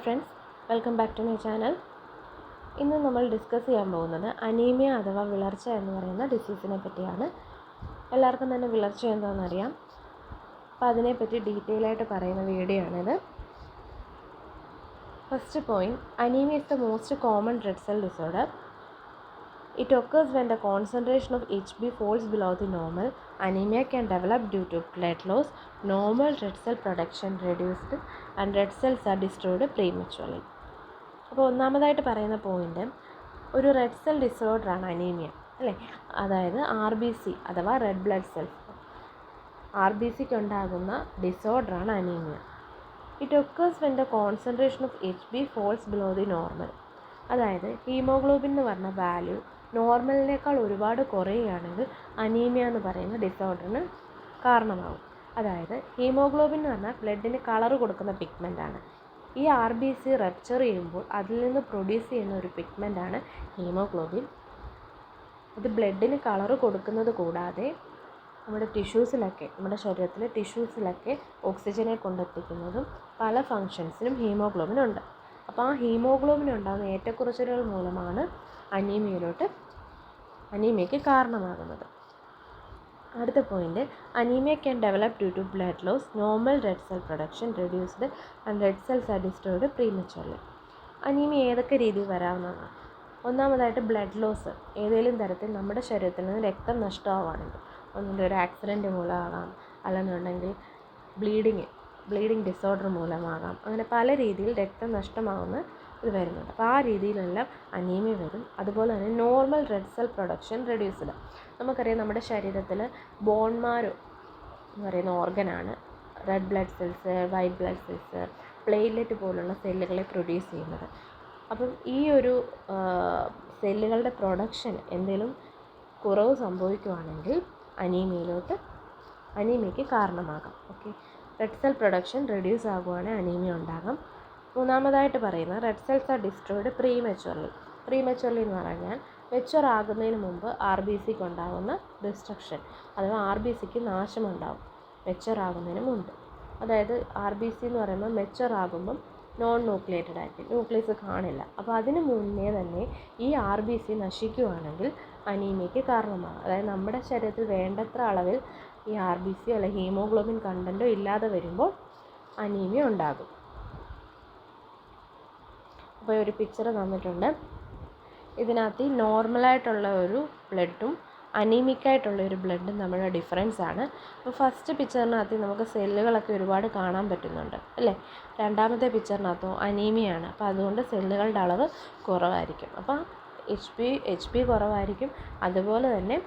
Friends, welcome back to my channel. ഇന്ന് നമ്മൾ discuss ചെയ്യാൻ പോകുന്നത് അനീമിയ അഥവാ വിളർച്ച എന്ന് പറയുന്ന ഡിസീസിനെ പറ്റിയാണ്. എല്ലാവർക്കും തന്നെ വിളർച്ച എന്താണെന്നറിയാം. അപ്പോൾ അതിനെപ്പറ്റി ഡീറ്റെയിൽ ആയിട്ട് പറയുന്ന വീഡിയോ ആണിത്. First point, anaemia is the most common red cell disorder. It occurs when the concentration of Hb falls below the normal. Anemia can develop due to blood loss, normal red cell production reduced, and red cells are destroyed prematurely. അപ്പോൾ ഒന്നാമതായിട്ട് പറയുന്ന point, ഒരു red cell ഡിസോർഡറാണ് anaemia അല്ലേ. അതായത് RBC അഥവാ red blood cells, RBCക്ക് ഉണ്ടാകുന്ന ഡിസോർഡറാണ് anaemia. It occurs when the concentration of Hb falls below the normal. അതായത് ഹീമോഗ്ലോബിൻ എന്ന് പറഞ്ഞ വാല്യൂ നോർമലിനേക്കാൾ ഒരുപാട് കുറയുകയാണെങ്കിൽ അനീമിയ എന്ന് പറയുന്ന ഡിസോർഡറിന് കാരണമാകും. അതായത് ഹീമോഗ്ലോബിൻ എന്ന് പറഞ്ഞാൽ ബ്ലഡിന് കളർ കൊടുക്കുന്ന പിഗ്മെൻ്റാണ്. ഈ RBC റപ്ചർ ചെയ്യുമ്പോൾ അതിൽ നിന്ന് പ്രൊഡ്യൂസ് ചെയ്യുന്ന ഒരു പിഗ്മെൻ്റാണ് ഹീമോഗ്ലോബിൻ. ഇത് ബ്ലഡിന് കളർ കൊടുക്കുന്നത് കൂടാതെ നമ്മുടെ ടിഷ്യൂസിലൊക്കെ, നമ്മുടെ ശരീരത്തിലെ ടിഷ്യൂസിലൊക്കെ ഓക്സിജനെ കൊണ്ടെത്തിക്കുന്നതും പല ഫങ്ഷൻസിനും ഹീമോഗ്ലോബിനുണ്ട്. അപ്പോൾ ആ ഹീമോഗ്ലോബിൻ ഉണ്ടാകുന്ന ഏറ്റക്കുറച്ചിലുകൾ മൂലമാണ് അനീമിയയ്ക്ക് കാരണമാകുന്നത്. അടുത്ത point, anaemia can develop due to blood loss, normal red cell production reduced and red cells are destroyed prematurely. Anaemia ഏതൊക്കെ രീതിയിൽ വരാവുന്നതാണ്? ഒന്നാമതായിട്ട് ബ്ലഡ് ലോസ്. ഏതെങ്കിലും തരത്തിൽ നമ്മുടെ ശരീരത്തിൽ നിന്ന് രക്തം നഷ്ടമാവുകയാണെങ്കിൽ, ഒന്നുകിൽ ഒരു ആക്സിഡൻറ്റ് മൂലമാകാം, അല്ലെന്നുണ്ടെങ്കിൽ ബ്ലീഡിങ് ഡിസോർഡർ മൂലമാകാം. അങ്ങനെ പല രീതിയിൽ രക്തം നഷ്ടമാകുന്ന ഇത് വരുന്നുണ്ട്. അപ്പോൾ ആ രീതിയിലെല്ലാം അനീമിയ വരും. അതുപോലെ തന്നെ normal red cell production reduced. നമുക്കറിയാം, നമ്മുടെ ശരീരത്തിൽ ബോൺ മാരോ എന്ന് പറയുന്ന ഓർഗനാണ് red blood cells, white blood cells, platelet പോലുള്ള സെല്ലുകളെ പ്രൊഡ്യൂസ് ചെയ്യുന്നത്. അപ്പം ഈ ഒരു സെല്ലുകളുടെ പ്രൊഡക്ഷൻ എന്തെങ്കിലും കുറവ് സംഭവിക്കുകയാണെങ്കിൽ അനീമിയയ്ക്ക് കാരണമാകാം. Okay, red cell production reduce ആകുവാണെങ്കിൽ അനീമിയ ഉണ്ടാകാം. മൂന്നാമതായിട്ട് പറയുന്നത്, red cells are destroyed prematurely എന്ന് പറഞ്ഞാൽ മെച്വർ ആകുന്നതിന് മുമ്പ് RBCക്ക് ഉണ്ടാകുന്ന ഡിസ്ട്രക്ഷൻ, അഥവാ RBCക്ക് നാശമുണ്ടാകും മെച്വർ ആകുന്നതിന് മുമ്പ്. അതായത് RBC എന്ന് പറയുമ്പോൾ മെച്വർ ആകുമ്പം നോൺ ന്യൂക്ലിയേറ്റഡ് ആയിരിക്കും, ന്യൂക്ലിയസ് കാണില്ല. അപ്പോൾ അതിന് മുന്നേ തന്നെ ഈ RBC നശിക്കുകയാണെങ്കിൽ അനീമിയയ്ക്ക് കാരണമാകും. അതായത് നമ്മുടെ ശരീരത്തിൽ വേണ്ടത്ര അളവിൽ ഈ RBC അല്ലെങ്കിൽ ഹീമോഗ്ലോബിൻ കണ്ടൻറ്റോ ഇല്ലാതെ വരുമ്പോൾ അനീമിയ ഉണ്ടാകും. അപ്പോൾ ഒരു പിക്ചർ തന്നിട്ടുണ്ട്. ഇതിനകത്ത് നോർമലായിട്ടുള്ള ഒരു ബ്ലഡും അനീമിക്കായിട്ടുള്ള ഒരു ബ്ലഡും തമ്മിലുള്ള ഡിഫറൻസ് ആണ്. അപ്പോൾ ഫസ്റ്റ് പിക്ചറിനകത്ത് നമുക്ക് സെല്ലുകളൊക്കെ ഒരുപാട് കാണാൻ പറ്റുന്നുണ്ട് അല്ലേ. രണ്ടാമത്തെ പിക്ചറിനകത്തോ അനീമിയാണ്. അപ്പോൾ അതുകൊണ്ട് സെല്ലുകളുടെ അളവ് കുറവായിരിക്കും. അപ്പോൾ HB കുറവായിരിക്കും. അതുപോലെ തന്നെ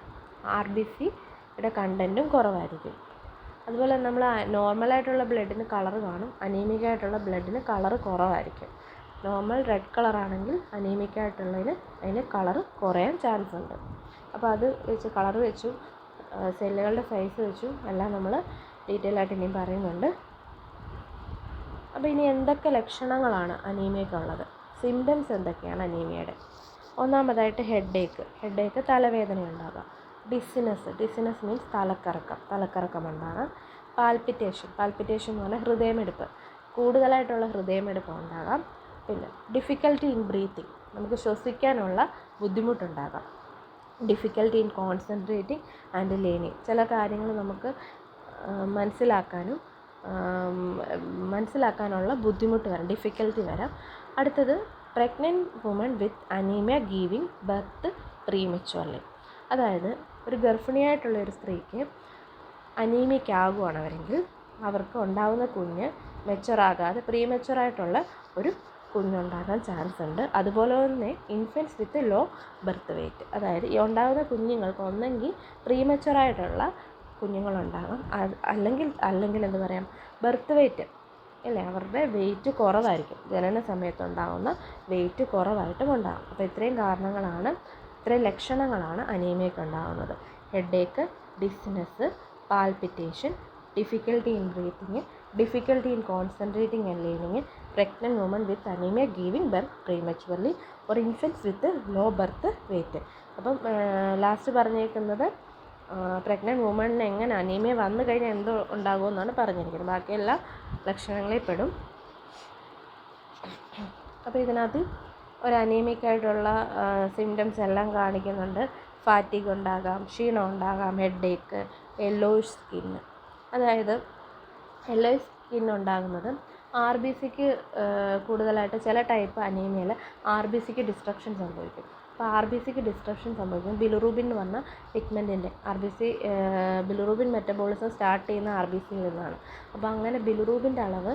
RBCയുടെ കണ്ടൻറ്റും കുറവായിരിക്കും. അതുപോലെ നമ്മൾ നോർമലായിട്ടുള്ള ബ്ലഡിന് കളർ കാണും, അനീമിക്കായിട്ടുള്ള ബ്ലഡിന് കളർ കുറവായിരിക്കും. നോർമൽ റെഡ് കളറാണെങ്കിൽ അതിന് കളർ കുറയാൻ ചാൻസ് ഉണ്ട്. അപ്പോൾ അത് വെച്ച് കളർ വെച്ചും സെല്ലുകളുടെ സൈസ് വെച്ചും എല്ലാം നമ്മൾ ഡീറ്റെയിൽ ആയിട്ട് ഇനിയും പറയുന്നുണ്ട്. അപ്പോൾ ഇനി എന്തൊക്കെ ലക്ഷണങ്ങളാണ് അനീമിയക്കുള്ളത്, സിംറ്റംസ് എന്തൊക്കെയാണ് അനീമിയയുടെ? ഒന്നാമതായിട്ട് ഹെഡേക്ക് തലവേദന ഉണ്ടാകാം. ഡിസിനസ് മീൻസ് തലക്കറക്കം ഉണ്ടാകാം. പാൽപിറ്റേഷൻ എന്ന് പറഞ്ഞാൽ ഹൃദയമെടുപ്പ്, കൂടുതലായിട്ടുള്ള ഹൃദയമെടുപ്പ് ഉണ്ടാകാം. പിന്നെ ഡിഫിക്കൽട്ടി ഇൻ ബ്രീത്തിങ്, നമുക്ക് ശ്വസിക്കാനുള്ള ബുദ്ധിമുട്ടുണ്ടാകാം. Difficulty in concentrating and learning, ചില കാര്യങ്ങൾ നമുക്ക് മനസ്സിലാക്കാനുള്ള ബുദ്ധിമുട്ട് വരാം, ഡിഫിക്കൽട്ടി വരാം. അടുത്തത്, pregnant woman with anaemia giving birth prematurely. അതായത് ഒരു ഗർഭിണിയായിട്ടുള്ള ഒരു സ്ത്രീക്ക് അനീമിക് ആകുവാണെങ്കിൽ അവർക്ക് ഉണ്ടാകുന്ന കുഞ്ഞ് മെച്ചുറാകാതെ പ്രീമച്ചുറായിട്ടുള്ള ഒരു കുഞ്ഞുണ്ടാകാൻ ചാൻസ് ഉണ്ട്. അതുപോലെ തന്നെ ഇൻഫൻസ് വിത്ത് ലോ ബർത്ത് വെയ്റ്റ്, അതായത് ഈ ഉണ്ടാകുന്ന കുഞ്ഞുങ്ങൾക്ക് ഒന്നെങ്കിൽ പ്രീമച്ചുറായിട്ടുള്ള കുഞ്ഞുങ്ങളുണ്ടാകാം, അല്ലെങ്കിൽ എന്ത് പറയാം, ബർത്ത് വെയ്റ്റ് അല്ലേ, അവരുടെ വെയിറ്റ് കുറവായിരിക്കും, ജനന സമയത്തുണ്ടാകുന്ന വെയിറ്റ് കുറവായിട്ടും ഉണ്ടാകും. അപ്പോൾ ഇത്രയും ലക്ഷണങ്ങളാണ് അനീമിയയ്ക്ക് ഉണ്ടാകുന്നത്. Headache, dizziness, palpitation, difficulty in breathing, difficulty in concentrating and learning, pregnant woman with anemia giving birth prematurely or infants with low birth weight. അപ്പം ലാസ്റ്റ് പറഞ്ഞേക്കുന്നത് പ്രഗ്നൻറ്റ് വുമണിന് എങ്ങനെ അനീമിയ വന്നു കഴിഞ്ഞാൽ എന്തോ ഉണ്ടാകുമെന്നാണ് പറഞ്ഞിരിക്കുന്നത്. ബാക്കിയെല്ലാ ലക്ഷണങ്ങളിൽ പെടും. അപ്പോൾ ഇതിനകത്ത് ഒരു അനീമിക്കായിട്ടുള്ള സിംറ്റംസ് എല്ലാം കാണിക്കുന്നുണ്ട്. ഫാറ്റിഗ് ഉണ്ടാകാം, ക്ഷീണം ഉണ്ടാകാം, ഹെഡേക്ക്, യെല്ലോയിഷ് സ്കിന്ന്. അതായത് യെല്ലോയിഷ് സ്കിൻ ഉണ്ടാകുന്നത് ആർ ബി സിക്ക് കൂടുതലായിട്ട് ചില ടൈപ്പ് അനീമിയയിൽ ആർ ബി സിക്ക് ഡിസ്ട്രക്ഷൻ സംഭവിക്കും. അപ്പോൾ ആർ ബി സിക്ക് ഡിസ്ട്രക്ഷൻ സംഭവിക്കും ബിലിറൂബിൻ എന്ന് പറഞ്ഞ പിഗ്മെൻറ്റിൻ്റെ ബിലിറൂബിൻ മെറ്റബോളിസം സ്റ്റാർട്ട് ചെയ്യുന്ന ആർ ബി സിയിൽ നിന്നാണ്. അപ്പോൾ അങ്ങനെ ബിലിറൂബിൻ്റെ അളവ്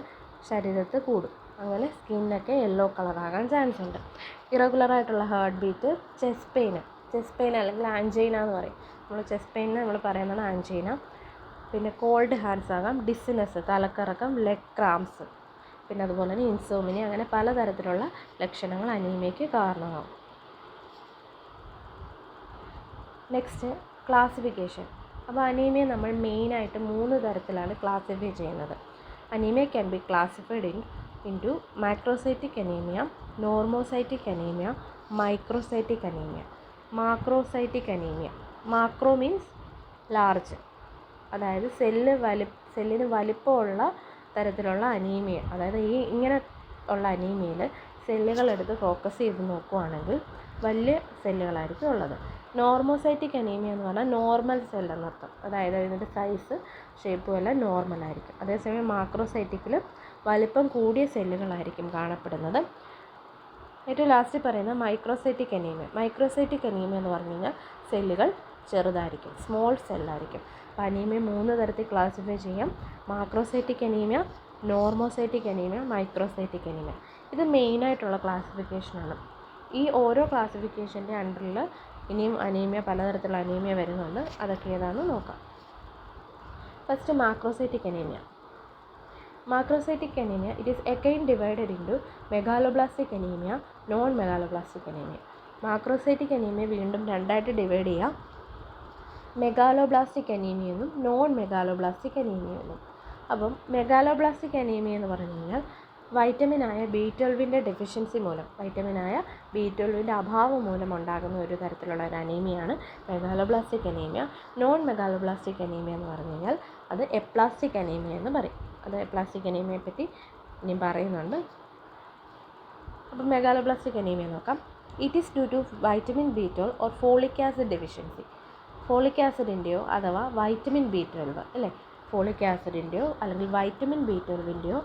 ശരീരത്തിൽ കൂടും. അങ്ങനെ സ്കിന്നൊക്കെ യെല്ലോ കളറാകാൻ ചാൻസ് ഉണ്ട്. ഇറഗുലറായിട്ടുള്ള ഹാർട്ട് ബീറ്റ്, ചെസ്റ്റ് പെയിൻ അല്ലെങ്കിൽ ആൻജൈന എന്ന് പറയും. നമ്മൾ ചെസ്റ്റ് പെയിനിന് നമ്മൾ പറയുന്നതാണ് ആൻജൈന. പിന്നെ കോൾഡ് ഹാൻഡ്സ് ആകാം, ഡിസിനെസ്, തലക്കറക്കം, ലെഗ് ക്രാംസ്, പിന്നെ അതുപോലെ തന്നെ ഇൻസോമിനി, അങ്ങനെ പലതരത്തിലുള്ള ലക്ഷണങ്ങൾ അനീമിയയ്ക്ക് കാരണമാകും. Next classification. അപ്പോൾ അനീമിയ നമ്മൾ മെയിനായിട്ട് 3 തരത്തിലാണ് ക്ലാസിഫൈ ചെയ്യുന്നത്. Anaemia can be classified into macrocytic anemia, normocytic anemia, microcytic anemia. Macrocytic anemia, macro means large, അതായത് സെല്ലിന് വലിപ്പമുള്ള തരത്തിലുള്ള അനീമിയ. അതായത് ഇങ്ങനെ ഉള്ള അനീമിയയിൽ സെല്ലുകളെടുത്ത് ഫോക്കസ് ചെയ്ത് നോക്കുകയാണെങ്കിൽ വലിയ സെല്ലുകളായിരിക്കും ഉള്ളത്. നോർമോസൈറ്റിക് അനീമിയ എന്ന് പറഞ്ഞാൽ നോർമൽ സെൽ എന്നർത്ഥം. അതായത് ഇതിൻ്റെ സൈസ് ഷേപ്പും എല്ലാം നോർമലായിരിക്കും. അതേസമയം മാക്രോസൈറ്റിക്കിൽ വലിപ്പം കൂടിയ സെല്ലുകളായിരിക്കും കാണപ്പെടുന്നത്. ഏറ്റവും ലാസ്റ്റ് പറയുന്നത് മൈക്രോസൈറ്റിക് അനീമിയ. മൈക്രോസൈറ്റിക് അനീമിയ എന്ന് പറഞ്ഞു കഴിഞ്ഞാൽ സെല്ലുകൾ ചെറുതായിരിക്കും, സ്മോൾ സെല്ലായിരിക്കും. അപ്പോൾ അനീമിയ 3 തരത്തിൽ ക്ലാസിഫൈ ചെയ്യാം: macrocytic anaemia, normocytic anaemia, microcytic anaemia. ഇത് മെയിനായിട്ടുള്ള ക്ലാസിഫിക്കേഷനാണ്. ഈ ഓരോ ക്ലാസിഫിക്കേഷൻ്റെ അണ്ടറിൽ ഇനിയും അനീമിയ, പലതരത്തിലുള്ള അനീമിയ വരുന്നുണ്ട്. അതൊക്കെ ഏതാണെന്ന് നോക്കാം. First macrocytic anemia. Macrocytic anemia, it is again divided into megaloblastic anemia, non-megaloblastic anemia. Macrocytic anemia വീണ്ടും രണ്ടായിട്ട് ഡിവൈഡ് ചെയ്യാം: മെഗാലോബ്ലാസ്റ്റിക് അനീമിയ എന്നും നോൺ മെഗാലോബ്ലാസ്റ്റിക് അനീമിയ എന്നും. അപ്പം മെഗാലോബ്ലാസ്റ്റിക് അനീമിയ എന്ന് പറഞ്ഞു കഴിഞ്ഞാൽ വൈറ്റമിനായ B12 ഡെഫിഷ്യൻസി മൂലം, വൈറ്റമിനായ B12 അഭാവം മൂലം ഉണ്ടാകുന്ന ഒരു തരത്തിലുള്ള ഒരു അനീമിയാണ് megaloblastic anaemia. Non megaloblastic anaemia എന്ന് പറഞ്ഞു കഴിഞ്ഞാൽ അത് എപ്ലാസ്റ്റിക് അനീമിയ എന്ന് പറയും. അത് എപ്ലാസ്റ്റിക് അനീമിയയെ പറ്റി ഇനി പറയുന്നുണ്ട്. അപ്പം മെഗാലോബ്ലാസ്റ്റിക് അനീമിയ നോക്കാം. It is due to vitamin B12 or folic acid deficiency. Folic ആസിഡിൻ്റെയോ അഥവാ വൈറ്റമിൻ B12 അല്ലേ, ഫോളിക് ആസിഡിൻ്റെയോ അല്ലെങ്കിൽ വൈറ്റമിൻ B12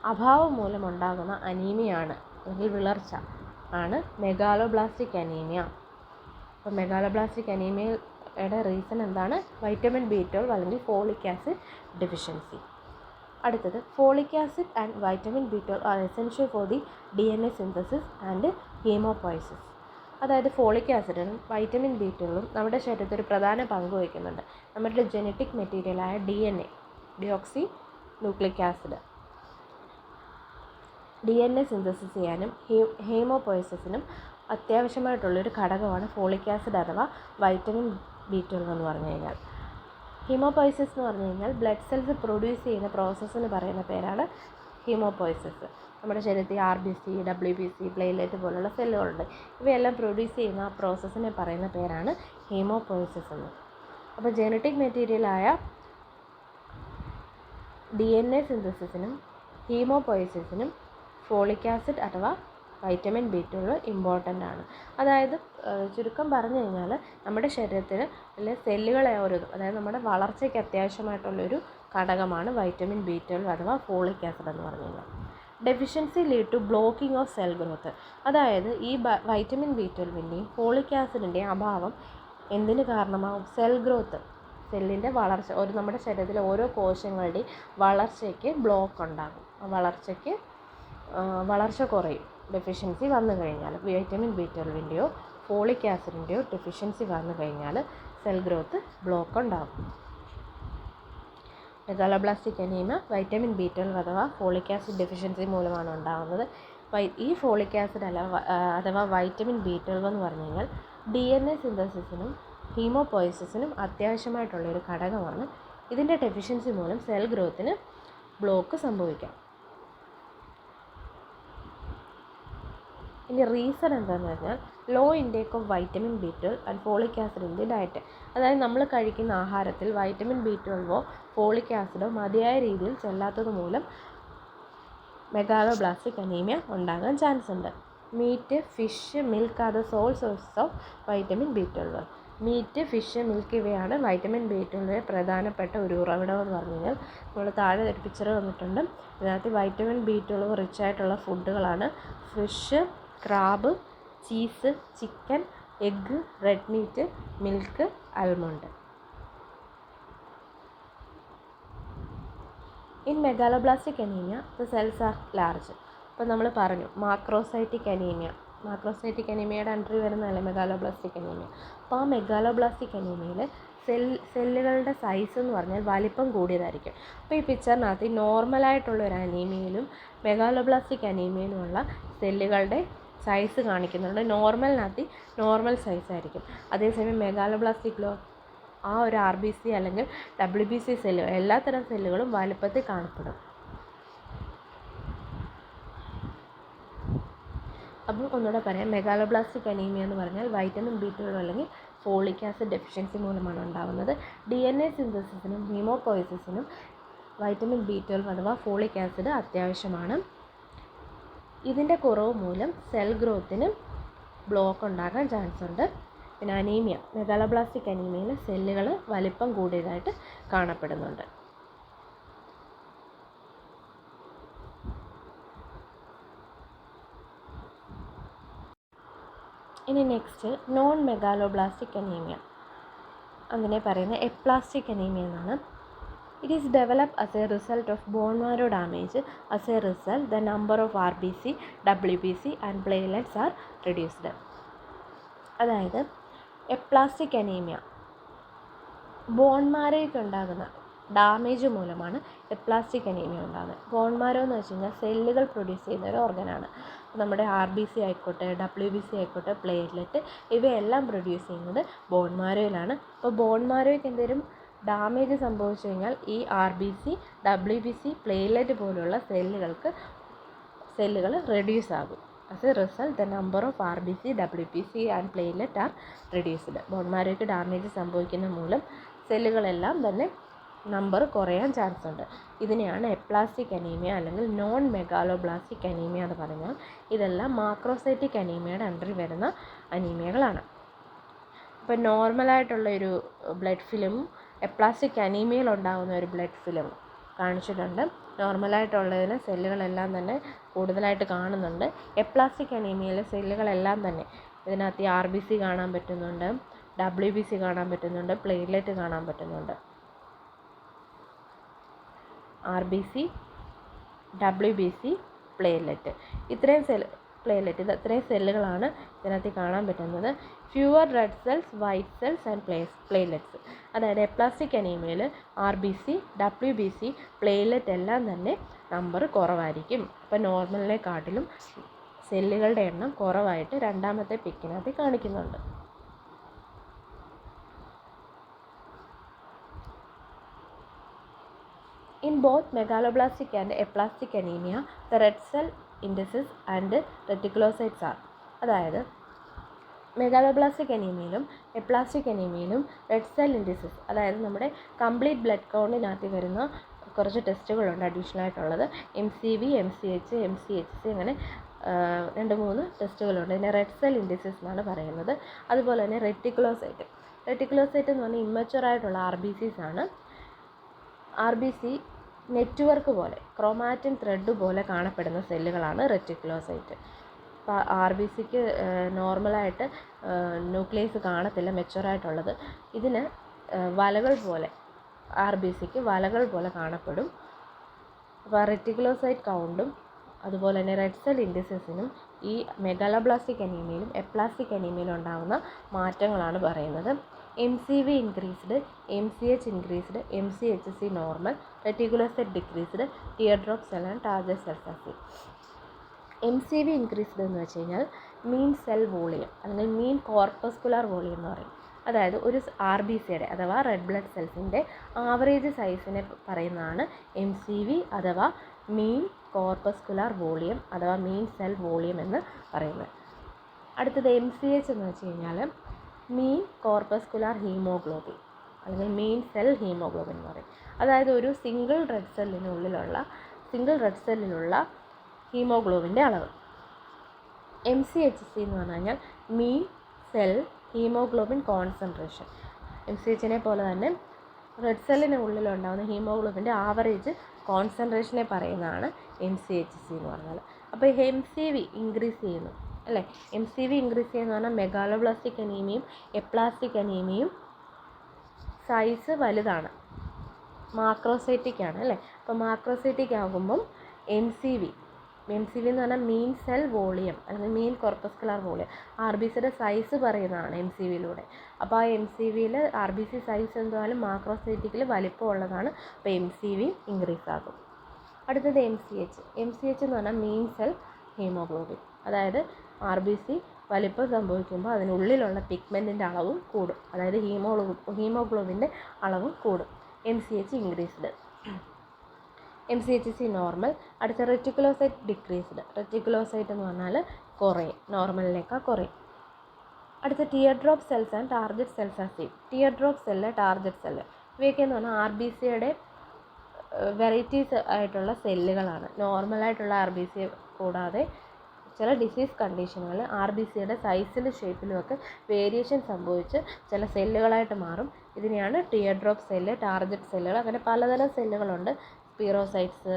അഭാവം മൂലം ഉണ്ടാകുന്ന അനീമിയാണ് അല്ലെങ്കിൽ വിളർച്ച ആണ് മെഗാലോബ്ലാസ്റ്റിക് അനീമിയ. അപ്പോൾ മെഗാലോബ്ലാസ്റ്റിക് അനീമിയയുടെ റീസൺ എന്താണ്? വൈറ്റമിൻ B12 അല്ലെങ്കിൽ ഫോളിക് ആസിഡ് ഡെഫിഷ്യൻസി. അടുത്തത് folic acid and vitamin B12 are essential for the DNA synthesis and haemopoiesis. അതായത് ഫോളിക് ആസിഡും വൈറ്റമിൻ B12 നമ്മുടെ ശരീരത്തിൽ ഒരു പ്രധാന പങ്ക് വഹിക്കുന്നുണ്ട്. നമ്മുടെ ജനറ്റിക് മെറ്റീരിയലായ DNA, deoxy nucleic acid, DNA synthesis ചെയ്യാനും ഹീമോപോയസിസിനും അത്യാവശ്യമായിട്ടുള്ളൊരു ഘടകമാണ് ഫോളിക് ആസിഡ് അഥവാ വൈറ്റമിൻ B12 എന്ന് പറഞ്ഞു കഴിഞ്ഞാൽ. ഹീമോപോയസിസ് എന്ന് പറഞ്ഞു കഴിഞ്ഞാൽ ബ്ലഡ് സെൽസ് പ്രൊഡ്യൂസ് ചെയ്യുന്ന പ്രോസസ്സിന് പറയുന്ന പേരാണ് ഹീമോപോയസിസ്. നമ്മുടെ ശരീരത്തിൽ RBC, WBC, പ്ലേറ്റ്ലെറ്റ് പോലുള്ള സെല്ലുകളുണ്ട്. ഇവയെല്ലാം പ്രൊഡ്യൂസ് ചെയ്യുന്ന ആ പ്രോസസ്സിനെ പറയുന്ന പേരാണ് ഹീമോപോയസിസ് എന്ന്. അപ്പോൾ ജനറ്റിക് മെറ്റീരിയലായ DNA സിന്തസിസിനും ഹീമോപോയസിസിനും ഫോളിക് ആസിഡ് അഥവാ വൈറ്റമിൻ B12 ഇമ്പോർട്ടൻ്റ് ആണ്. അതായത് ചുരുക്കം പറഞ്ഞു കഴിഞ്ഞാൽ നമ്മുടെ ശരീരത്തിൽ അല്ലെ സെല്ലുകളെ ഓരോന്നും, അതായത് നമ്മുടെ വളർച്ചയ്ക്ക് അത്യാവശ്യമായിട്ടുള്ളൊരു ഘടകമാണ് വൈറ്റമിൻ B12 അഥവാ ഫോളിക് ആസിഡ് എന്ന് പറഞ്ഞു കഴിഞ്ഞാൽ. Deficiency lead to blocking of cell growth. അതായത് ഈ വൈറ്റമിൻ B12ൻ്റെയും ഫോളിക് ആസിഡിൻ്റെയും അഭാവം എന്തിന് കാരണമാകും? സെൽ ഗ്രോത്ത്, സെല്ലിൻ്റെ വളർച്ച, നമ്മുടെ ശരീരത്തിലെ ഓരോ കോശങ്ങളുടെയും വളർച്ചയ്ക്ക് ബ്ലോക്ക് ഉണ്ടാകും. വളർച്ച കുറയും ഡെഫിഷ്യൻസി വന്നു കഴിഞ്ഞാൽ. വൈറ്റമിൻ B12ൻ്റെയോ ഫോളിക് ആസിഡിൻ്റെയോ ഡെഫിഷ്യൻസി വന്നു കഴിഞ്ഞാൽ സെൽ ഗ്രോത്ത് ബ്ലോക്ക് ഉണ്ടാകും. മെഗാലോബ്ലാസ്റ്റിക് അനീമിയ വൈറ്റമിൻ B12 അഥവാ ഫോളിക് ആസിഡ് ഡെഫിഷ്യൻസി മൂലമാണ് ഉണ്ടാകുന്നത്. ഈ ഫോളിക് ആസിഡ് അഥവാ വൈറ്റമിൻ B12 എന്ന് പറഞ്ഞു കഴിഞ്ഞാൽ DNA സിന്തസിസിനും ഹീമോപോയസിസിനും അത്യാവശ്യമായിട്ടുള്ളൊരു ഘടകമാണ്. ഇതിൻ്റെ ഡെഫിഷ്യൻസി മൂലം സെൽ ഗ്രോത്തിന് ബ്ലോക്ക് സംഭവിക്കാം. ഇനി റീസൺ എന്താണെന്ന് പറഞ്ഞാൽ low intake of vitamin B12 and folic ആസിഡിൻ്റെ ഡയറ്റ്. അതായത് നമ്മൾ കഴിക്കുന്ന ആഹാരത്തിൽ വൈറ്റമിൻ B12 ഫോളിക് ആസിഡോ മതിയായ രീതിയിൽ ചെല്ലാത്തത് മൂലം മെഗാലോബ്ലാസ്റ്റിക് അനീമിയ ഉണ്ടാകാൻ ചാൻസ് ഉണ്ട്. Meat, fish, milk are the sole sources of vitamin B12. Meat, fish, milk ഇവയാണ് വൈറ്റമിൻ B12 പ്രധാനപ്പെട്ട ഒരു ഉറവിടം എന്ന് പറഞ്ഞു കഴിഞ്ഞാൽ നമ്മൾ താഴെ ഒരു പിക്ചർ തന്നിട്ടുണ്ട്. ഇതിനകത്ത് വൈറ്റമിൻ B12 റിച്ച് ആയിട്ടുള്ള ഫുഡുകളാണ് fish, crab, cheese, chicken, egg, red meat, milk, almond. In megaloblastic anaemia the cells are large. അപ്പോൾ നമ്മൾ പറഞ്ഞു മാക്രോസൈറ്റിക് അനീമിയയുടെ അണ്ടറിൽ വരുന്നതല്ലേ മെഗാലോബ്ലാസ്റ്റിക് അനീമിയ. അപ്പോൾ ആ മെഗാലോബ്ലാസ്റ്റിക് അനീമിയയിൽ സെല്ലുകളുടെ സൈസ് എന്ന് പറഞ്ഞാൽ വലിപ്പം കൂടിയതായിരിക്കും. അപ്പോൾ ഈ പിക്ചറിനകത്ത് നോർമലായിട്ടുള്ള ഒരു അനീമിയയിലും മെഗാലോബ്ലാസ്റ്റിക് അനീമിയയിലുമുള്ള സെല്ലുകളുടെ സൈസ് കാണിക്കുന്നുണ്ട്. നോർമലിനകത്ത് നോർമൽ സൈസ് ആയിരിക്കും. അതേസമയം മെഗാലോബ്ലാസ്റ്റിക്കിലോ ആ ഒരു RBC അല്ലെങ്കിൽ WBC സെല്ലുകൾ എല്ലാത്തരം സെല്ലുകളും വലുപ്പത്തിൽ കാണപ്പെടും. അപ്പം ഒന്നുകൂടെ പറയാം, മെഗാലോബ്ലാസ്റ്റിക് അനീമിയ എന്ന് പറഞ്ഞാൽ വൈറ്റമിൻ B12 അല്ലെങ്കിൽ ഫോളിക് ആസിഡ് ഡെഫിഷ്യൻസി മൂലമാണ് ഉണ്ടാകുന്നത്. DNA സിന്തസിസിനും ഹീമോപോയസിസിനും വൈറ്റമിൻ B12 അഥവാ ഫോളിക് ആസിഡ് അത്യാവശ്യമാണ്. ഇതിൻ്റെ കുറവ് മൂലം സെൽ ഗ്രോത്തിനും ബ്ലോക്ക് ഉണ്ടാകാൻ ചാൻസ് ഉണ്ട്. പിന്നെ അനീമിയ, മെഗാലോബ്ലാസ്റ്റിക് അനീമിയയിൽ സെല്ലുകൾ വലിപ്പം കൂടിയതായിട്ട് കാണപ്പെടുന്നുണ്ട്. ഇനി നെക്സ്റ്റ് നോൺ മെഗാലോബ്ലാസ്റ്റിക് അനീമിയ, അതിനെ പറയുന്നത് എപ്ലാസ്റ്റിക് അനീമിയ എന്നാണ്. It is developed as a result of bone marrow damage. As a result, the number of RBC, WBC and platelets are reduced. അതായത് എപ്ലാസ്റ്റിക് അനീമിയ ബോൺ മാരോയ്ക്ക് ഉണ്ടാകുന്ന damage മൂലമാണ് aplastic anaemia ഉണ്ടാകുന്നത്. Bone marrow എന്ന് വെച്ച് കഴിഞ്ഞാൽ സെല്ലുകൾ produce ചെയ്യുന്ന ഒരു ഓർഗനാണ്. നമ്മുടെ RBC ആയിക്കോട്ടെ, WBC ആയിക്കോട്ടെ, പ്ലേറ്റ്ലെറ്റ് ഇവയെല്ലാം പ്രൊഡ്യൂസ് ചെയ്യുന്നത് ബോൺ മാരോയിലാണ്. അപ്പോൾ ബോൺ മാരോയ്ക്ക് എന്തെങ്കിലും ഡാമേജ് സംഭവിച്ചു കഴിഞ്ഞാൽ ഈ RBC, WBC, പ്ലേറ്റ്ലെറ്റ് പോലുള്ള സെല്ലുകൾ റെഡ്യൂസ് ആകും. As a result, the number of RBC, WBC and platelet are reduced. Bone മാരോയ്ക്ക് ഡാമേജ് സംഭവിക്കുന്ന മൂലം സെല്ലുകളെല്ലാം തന്നെ നമ്പർ കുറയാൻ ചാൻസ് ഉണ്ട്. ഇതിനെയാണ് എപ്ലാസ്റ്റിക് അനീമിയ അല്ലെങ്കിൽ നോൺ മെഗാലോബ്ലാസ്റ്റിക് അനീമിയ എന്ന് പറഞ്ഞാൽ. ഇതെല്ലാം മാക്രോസൈറ്റിക് അനീമിയയുടെ അണ്ടറിൽ വരുന്ന അനീമിയകളാണ്. ഇപ്പോൾ നോർമലായിട്ടുള്ള ഒരു ബ്ലഡ് ഫിലിമും എപ്ലാസ്റ്റിക് അനീമിയയിൽ ഉണ്ടാകുന്ന ഒരു ബ്ലഡ് ഫിലിം കാണിച്ചിട്ടുണ്ട്. നോർമലായിട്ടുള്ളതിന് സെല്ലുകളെല്ലാം തന്നെ കൂടുതലായിട്ട് കാണുന്നുണ്ട്. എപ്ലാസ്റ്റിക് അനീമിയയിലെ സെല്ലുകളെല്ലാം തന്നെ ഇതിനകത്ത് RBC കാണാൻ പറ്റുന്നുണ്ട്, WBC കാണാൻ പറ്റുന്നുണ്ട്, പ്ലേറ്റ്ലെറ്റ് കാണാൻ പറ്റുന്നുണ്ട്. RBC, WBC, പ്ലേറ്റ്ലെറ്റ് ഇത്രയും സെല്ലുകളാണ് ഇതിനകത്ത് കാണാൻ പറ്റുന്നത്. Fewer red cells, white cells and platelets. അതായത് എപ്ലാസ്റ്റിക് അനീമിയയിൽ RBC, WBC, പ്ലേറ്റ്ലെറ്റ് എല്ലാം തന്നെ നമ്പർ കുറവായിരിക്കും. അപ്പോൾ നോർമലിനെക്കാട്ടിലും സെല്ലുകളുടെ എണ്ണം കുറവായിട്ട് രണ്ടാമത്തെ പിക്കിനകത്ത് കാണിക്കുന്നുണ്ട്. In both megaloblastic and aplastic anemia, the red cell indices and reticulocytes are. അതായത് മെഗാലോബ്ലാസ്റ്റിക് അനീമിയയിലും എപ്ലാസ്റ്റിക് അനീമിയയിലും റെഡ് സെൽ ഇൻഡിസസ്, അതായത് നമ്മുടെ കംപ്ലീറ്റ് ബ്ലഡ് കൗണ്ടിനകത്ത് വരുന്ന കുറച്ച് ടെസ്റ്റുകളുണ്ട് അഡീഷണൽ ആയിട്ടുള്ളത്. MCV, MCH, MCHC അങ്ങനെ 2-3 ടെസ്റ്റുകളുണ്ട്. ഇതിനെ റെഡ് സെൽ ഇൻഡിസസ് എന്നാണ് പറയുന്നത്. അതുപോലെ തന്നെ റെറ്റിക്കുലോസൈറ്റ് എന്ന് പറഞ്ഞാൽ ഇമ്മച്വർ ആയിട്ടുള്ള RBCs ആണ്. RBC നെറ്റ്വർക്ക് പോലെ ക്രോമാറ്റിൻ ത്രെഡ് പോലെ കാണപ്പെടുന്ന സെല്ലുകളാണ് റെറ്റിക്കുലോസൈറ്റ്. അപ്പോൾ RBCക്ക് നോർമലായിട്ട് ന്യൂക്ലിയസ് കാണത്തില്ല, മെച്വറായിട്ടുള്ളത്. ഇതിന് വലകൾ പോലെ RBCക്ക് വലകൾ പോലെ കാണപ്പെടും. അപ്പോൾ റെറ്റിക്കുലോസൈറ്റ് കൗണ്ടും അതുപോലെ തന്നെ റെഡ് സെൽ ഇൻഡിസസിനും ഈ മെഗാലോബ്ലാസ്റ്റിക് അനീമിയയിലും എപ്ലാസ്റ്റിക് അനീമിയയിലും ഉണ്ടാകുന്ന മാറ്റങ്ങളാണ് പറയുന്നത്. MCV increased, MCH increased, MCHC normal, reticulocyte decreased, teardrop cell and target cells are seen. MCV increased എന്ന് വെച്ച് കഴിഞ്ഞാൽ മീൻ സെൽ വോളിയം അല്ലെങ്കിൽ മീൻ കോർപ്പസ്കുലർ വോളിയം എന്ന് പറയും. അതായത് ഒരു RBCയുടെ അഥവാ റെഡ് ബ്ലഡ് സെൽസിൻ്റെ ആവറേജ് സൈസിനെ പറയുന്നതാണ് MCV അഥവാ മീൻ കോർപ്പസ്കുലർ വോളിയം അഥവാ മീൻ സെൽ വോളിയം എന്ന് പറയുന്നത്. അടുത്തത് MCH എന്ന് വെച്ച് കഴിഞ്ഞാൽ മീൻ കോർപ്പസ്കുലർ ഹീമോഗ്ലോബിൻ അല്ലെങ്കിൽ മീൻ സെൽ ഹീമോഗ്ലോബിൻ എന്ന് പറയും. അതായത് ഒരു സിംഗിൾ റെഡ് സെല്ലിലുള്ള ഹീമോഗ്ലോബിൻ്റെ അളവ്. MCHC എന്ന് പറഞ്ഞു കഴിഞ്ഞാൽ മീൻ സെൽ ഹീമോഗ്ലോബിൻ കോൺസെൻട്രേഷൻ. MCHനെ പോലെ തന്നെ റെഡ് സെല്ലിന് ഉള്ളിലുണ്ടാകുന്ന ഹീമോഗ്ലോബിൻ്റെ ആവറേജ് കോൺസെൻട്രേഷനെ പറയുന്നതാണ് MCHC എന്ന് പറഞ്ഞാൽ. അപ്പോൾ MCV ഇൻക്രീസ് ചെയ്യുന്നു അല്ലേ. MCV ഇൻക്രീസ് ചെയ്യുന്ന പറഞ്ഞാൽ മെഗാലോബ്ലാസ്റ്റിക് അനീമിയയും എപ്ലാസ്റ്റിക് അനീമിയയും സൈസ് വലുതാണ്, മാക്രോസൈറ്റിക് ആണ് അല്ലേ. അപ്പോൾ മാക്രോസൈറ്റിക് ആകുമ്പം MCV എന്ന് പറഞ്ഞാൽ മീൻ സെൽ വോളിയം അല്ലെങ്കിൽ മീൻ കോർപ്പസ്കുലർ വോളിയം, RBCയുടെ സൈസ് പറയുന്നതാണ് MCVയിലൂടെ. അപ്പോൾ ആ MCVയിൽ RBC സൈസ് എന്തായാലും മാക്രോസൈറ്റിക്കിൽ വലിപ്പമുള്ളതാണ്. അപ്പോൾ MCV ഇൻക്രീസ് ആകും. അടുത്തത് MCH എന്ന് പറഞ്ഞാൽ മീൻ സെൽ ഹീമോഗ്ലോബിൻ. അതായത് RBC വലിപ്പം സംഭവിക്കുമ്പോൾ അതിനുള്ളിലുള്ള പിഗ്മെൻറ്റിൻ്റെ അളവും കൂടും, അതായത് ഹീമോഗ്ലോബിൻ്റെ അളവും കൂടും. MCH increased. MCHC normal. അടുത്ത റെറ്റിക്കുലോസൈറ്റ് ഡിക്രീസ്ഡ്. റെറ്റിക്കുലോസൈറ്റ് എന്ന് പറഞ്ഞാൽ കുറയും, നോർമലിനേക്കാൾ കുറയും. അടുത്ത tear drop cells and target cells are same. Tear drop cell, target cell ഇവയൊക്കെ എന്ന് പറഞ്ഞാൽ RBCയുടെ വെറൈറ്റീസ് ആയിട്ടുള്ള സെല്ലുകളാണ്. നോർമലായിട്ടുള്ള RBC കൂടാതെ ചില ഡിസീസ് കണ്ടീഷനുകളിൽ RBCയുടെ സൈസിലും ഷേപ്പിലുമൊക്കെ വേരിയേഷൻ സംഭവിച്ച് ചില സെല്ലുകളായിട്ട് മാറും. ഇതിനെയാണ് ടിയർ ഡ്രോപ്പ് സെല്ല്, ടാർഗറ്റ് സെല്ലുകൾ, അങ്ങനെ പലതരം സെല്ലുകളുണ്ട്. സ്പീറോസൈറ്റ്സ്,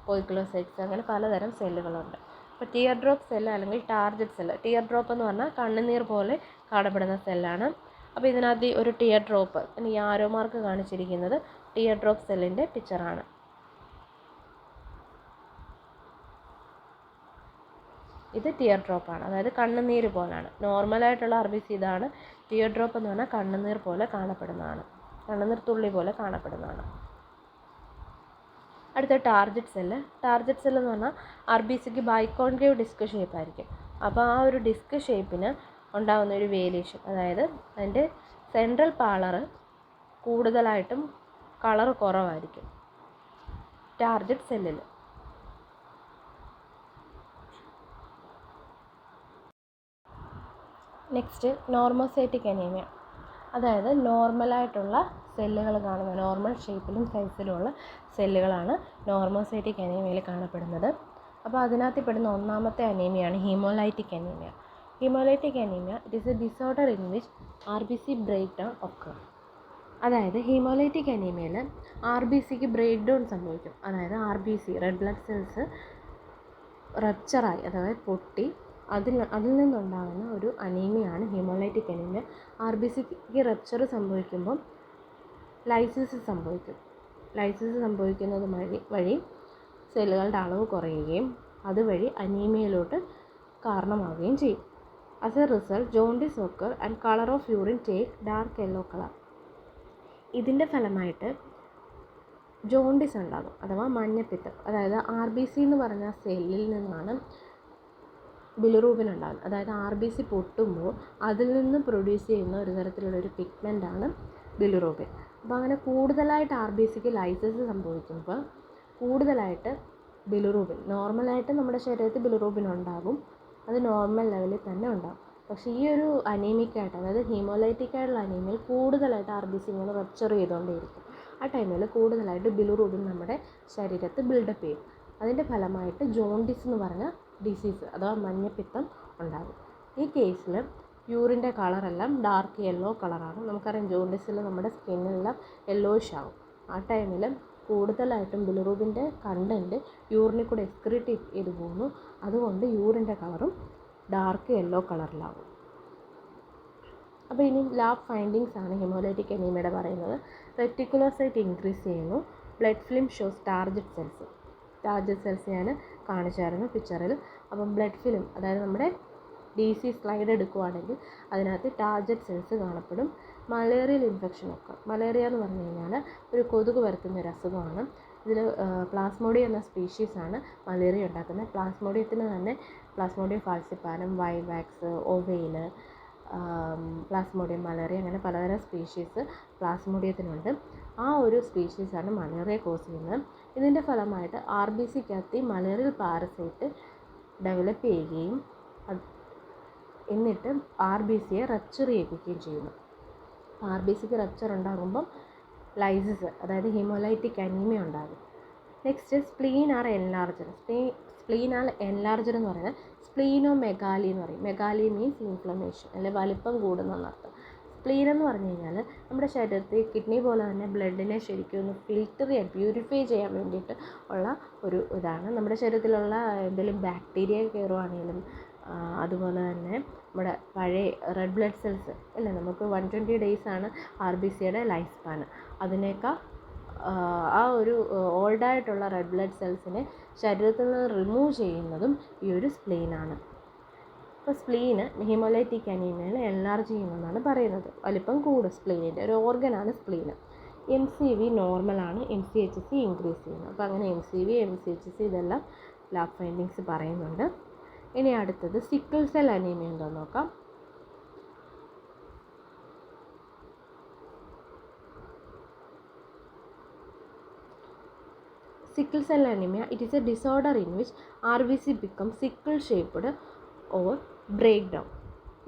പോയിക്ലോസൈറ്റ്സ്, അങ്ങനെ പലതരം സെല്ലുകളുണ്ട്. അപ്പോൾ ടിയർ ഡ്രോപ്പ് സെല്ല് അല്ലെങ്കിൽ ടാർഗറ്റ് സെല്ല്, ടിയർ ഡ്രോപ്പ് എന്ന് പറഞ്ഞാൽ കണ്ണുനീർ പോലെ കാണപ്പെടുന്ന സെല്ലാണ്. അപ്പോൾ ഇതിനകത്ത് ഒരു ടിയർ ഡ്രോപ്പ്, ഈ ആരോ മാർക്ക് കാണിച്ചിരിക്കുന്നത് ടിയർ ഡ്രോപ്പ് സെല്ലിൻ്റെ പിക്ചറാണ്. ഇത് ടിയർ ഡ്രോപ്പാണ്, അതായത് കണ്ണുനീർ പോലാണ്. നോർമലായിട്ടുള്ള RBC ഇതാണ്. ടിയർ ഡ്രോപ്പ് എന്ന് പറഞ്ഞാൽ കണ്ണുനീർ പോലെ കാണപ്പെടുന്നതാണ്, കണ്ണുനീർ തുള്ളി പോലെ കാണപ്പെടുന്നതാണ്. അടുത്ത ടാർഗറ്റ് സെല്ല്. ടാർഗറ്റ് സെല്ല് എന്ന് പറഞ്ഞാൽ RBCക്ക് ബൈക്കോൺകേവ് ഡിസ്ക് ഷേപ്പ് ആയിരിക്കും. അപ്പോൾ ആ ഒരു ഡിസ്ക് ഷേപ്പിന് ഉണ്ടാകുന്ന ഒരു വേരിയേഷൻ, അതായത് അതിൻ്റെ സെൻട്രൽ പാളർ കൂടുതലായിട്ടും കളർ കുറവായിരിക്കും ടാർഗറ്റ് സെല്ലിൽ. Next normocytic anaemia. അതായത് നോർമലായിട്ടുള്ള സെല്ലുകൾ കാണുന്ന, നോർമൽ ഷേപ്പിലും സൈസിലുമുള്ള സെല്ലുകളാണ് നോർമോസൈറ്റിക് അനീമിയയിൽ കാണപ്പെടുന്നത്. അപ്പോൾ അതിനകത്ത് പെടുന്ന ഒന്നാമത്തെ അനീമിയാണ് haemolytic anaemia. Haemolytic anaemia it is a disorder in which RBC break down occur. അതായത് ഹീമോലൈറ്റിക് അനീമിയയിൽ RBCക്ക് ബ്രേക്ക് ഡൗൺ സംഭവിക്കും. അതായത് RBC റെഡ് ബ്ലഡ് സെൽസ് റപ്ചറായി, അതായത് പൊട്ടി അതിൽ നിന്നുണ്ടാകുന്ന ഒരു അനീമിയാണ് ഹീമോലൈറ്റിക് അനീമിയ. RBCക്ക് റപ്ചർ സംഭവിക്കുമ്പം ലൈസിസ് സംഭവിക്കും. ലൈസിസ് സംഭവിക്കുന്നത് വഴി സെല്ലുകളുടെ അളവ് കുറയുകയും അതുവഴി അനീമിയയിലോട്ട് കാരണമാവുകയും ചെയ്യും. As a result jaundice occur and colour of urine take dark yellow colour. ഇതിൻ്റെ ഫലമായിട്ട് ജോണ്ടിസ് ഉണ്ടാകും, അഥവാ മഞ്ഞപ്പിത്തം. അതായത് RBC എന്ന് പറഞ്ഞ സെല്ലിൽ നിന്നാണ് ബിലിറൂബിൻ ഉണ്ടാകുന്നത്. അതായത് RBC പൊട്ടുമ്പോൾ അതിൽ നിന്ന് പ്രൊഡ്യൂസ് ചെയ്യുന്ന ഒരു തരത്തിലുള്ളൊരു പിഗ്മെൻ്റാണ് ബിലിറൂബിൻ. അപ്പോൾ അങ്ങനെ കൂടുതലായിട്ട് RBCക്ക് ലൈസിസ് സംഭവിക്കുമ്പോൾ കൂടുതലായിട്ട് ബിലിറൂബിൻ, നോർമലായിട്ട് നമ്മുടെ ശരീരത്തിൽ ബിലിറൂബിൻ ഉണ്ടാകും, അത് നോർമൽ ലെവലിൽ തന്നെ ഉണ്ടാകും. പക്ഷേ ഈ ഒരു അനീമിക്കായിട്ട്, അതായത് ഹീമോലൈറ്റിക്കായിട്ടുള്ള അനീമിയയിൽ കൂടുതലായിട്ട് RBC ഇങ്ങനെ റപ്ചർ ചെയ്തുകൊണ്ടേയിരിക്കും. ആ ടൈമിൽ കൂടുതലായിട്ട് ബിലിറൂബിൻ നമ്മുടെ ശരീരത്തിൽ ബിൽഡപ്പ് ചെയ്യും. അതിൻ്റെ ഫലമായിട്ട് ജോണ്ടിസ് എന്ന് പറഞ്ഞ ഡിസീസ് അഥവാ മഞ്ഞപ്പിത്തം ഉണ്ടാകും. ഈ കേസിൽ യൂറിൻ്റെ കളറെല്ലാം ഡാർക്ക് യെല്ലോ കളറാണ്. നമുക്കറിയാം ജോണ്ടിസിൽ നമ്മുടെ സ്കിന്നെല്ലാം യെല്ലോയിഷ് ആകും. ആ ടൈമിൽ കൂടുതലായിട്ടും ബിലിറൂബിൻ്റെ കണ്ടൻറ്റ് യൂറിനിൽ കൂടെ എക്സ്ക്രീറ്റ് ചെയ്ത് പോകുന്നു. അതുകൊണ്ട് യൂറിൻ്റെ കളറും ഡാർക്ക് യെല്ലോ കളറിലാകും. അപ്പോൾ ഇനി ലാബ് ഫൈൻഡിങ്സ് ആണ് ഹീമോലൈറ്റിക് അനീമിയയുടെ പറയുന്നത്. റെറ്റിക്കുലോസൈറ്റ് ഇൻക്രീസ് ചെയ്യുന്നു. Blood film shows target cells. Target cells ഞാൻ കാണിച്ചായിരുന്നു പിക്ചറിൽ. അപ്പം ബ്ലഡ് ഫിലിം, അതായത് നമ്മുടെ DC സ്ലൈഡ് എടുക്കുകയാണെങ്കിൽ അതിനകത്ത് ടാർഗറ്റ് സെൽസ് കാണപ്പെടും. മലേറിയൽ ഇൻഫെക്ഷനൊക്കെ, മലേറിയ എന്ന് പറഞ്ഞു കഴിഞ്ഞാൽ ഒരു കൊതുക് പരത്തുന്ന ഒരു അസുഖമാണ്. ഇതിൽ പ്ലാസ്മോഡിയം എന്ന സ്പീഷീസാണ് മലേറിയ ഉണ്ടാക്കുന്നത്. പ്ലാസ്മോഡിയത്തിന് തന്നെ പ്ലാസ്മോഡിയം ഫാൽസിപ്പാനം, വൈവാക്സ്, ഒവെയിന്, പ്ലാസ്മോഡിയം മലേറിയ, അങ്ങനെ പലതരം സ്പീഷീസ് പ്ലാസ്മോഡിയത്തിനുണ്ട്. ആ ഒരു സ്പീഷീസാണ് മലേറിയ കോസ് ചെയ്യുന്നത്. ഇതിൻ്റെ ഫലമായിട്ട് RBCക്കകത്ത് ഈ മലേറിയൽ പാരസൈറ്റ് ഡെവലപ്പ് ചെയ്യുകയും എന്നിട്ട് RBCയെ റപ്ചർ ചെയ്യിപ്പിക്കുകയും ചെയ്യുന്നു. RBCക്ക് റപ്ചർ ഉണ്ടാകുമ്പം ലൈസിസ്, അതായത് ഹീമോലൈറ്റിക് അനീമിയ ഉണ്ടാകും. Next spleen are enlarged. സ്പ്ലീനാണ് എൻലാർജഡ് എന്ന് പറയുന്നത്. സ്പ്ലീനോ മെഗാലി എന്ന് പറയും. മെഗാലി മീൻസ് ഇൻഫ്ലമേഷൻ, അല്ലെങ്കിൽ വലിപ്പം കൂടുന്നതെന്നർത്ഥം. സ്പ്ലീൻ എന്ന് പറഞ്ഞു കഴിഞ്ഞാൽ നമ്മുടെ ശരീരത്തിൽ കിഡ്നി പോലെ തന്നെ ബ്ലഡിനെ ശരിക്കും ഒന്ന് ഫിൽറ്റർ ചെയ്യാൻ, പ്യൂരിഫൈ ചെയ്യാൻ വേണ്ടിയിട്ട് ഉള്ള ഒരു ഇതാണ്. നമ്മുടെ ശരീരത്തിലുള്ള എന്തെങ്കിലും ബാക്ടീരിയ കയറുവാണെങ്കിലും അതുപോലെ തന്നെ നമ്മുടെ പഴയ റെഡ് ബ്ലഡ് സെൽസ് അല്ലേ, നമുക്ക് 120 ഡേയ്സാണ് RBCയുടെ ലൈഫ് സ്പാൻ. അതിനേക്കാൾ ആ ഒരു ഓൾഡായിട്ടുള്ള റെഡ് ബ്ലഡ് സെൽസിനെ ശരീരത്തിൽ നിന്ന് റിമൂവ് ചെയ്യുന്നതും ഈ ഒരു സ്പ്ലീനാണ്. അപ്പോൾ സ്പ്ലീന് ഹീമോലൈറ്റിക് അനീമിയയിൽ എൻലാർജ് ചെയ്യുമെന്നാണ് പറയുന്നത്. വലിപ്പം കൂടും, സ്പ്ലീനിൻ്റെ ഒരു ഓർഗനാണ് സ്പ്ലീന്. MCV നോർമലാണ്, MCHC ഇൻക്രീസ് ചെയ്യുന്നു. അപ്പോൾ അങ്ങനെ MCV MCHC ഇതെല്ലാം ലാബ് ഫൈൻഡിങ്സ് പറയുന്നുണ്ട്. ഇനി അടുത്തത് സിക്കിൾ സെൽ അനീമിയ എന്താണെന്ന് നോക്കാം. Sickle cell anemia, it is a disorder in which RBC becomes sickle shaped or breakdown,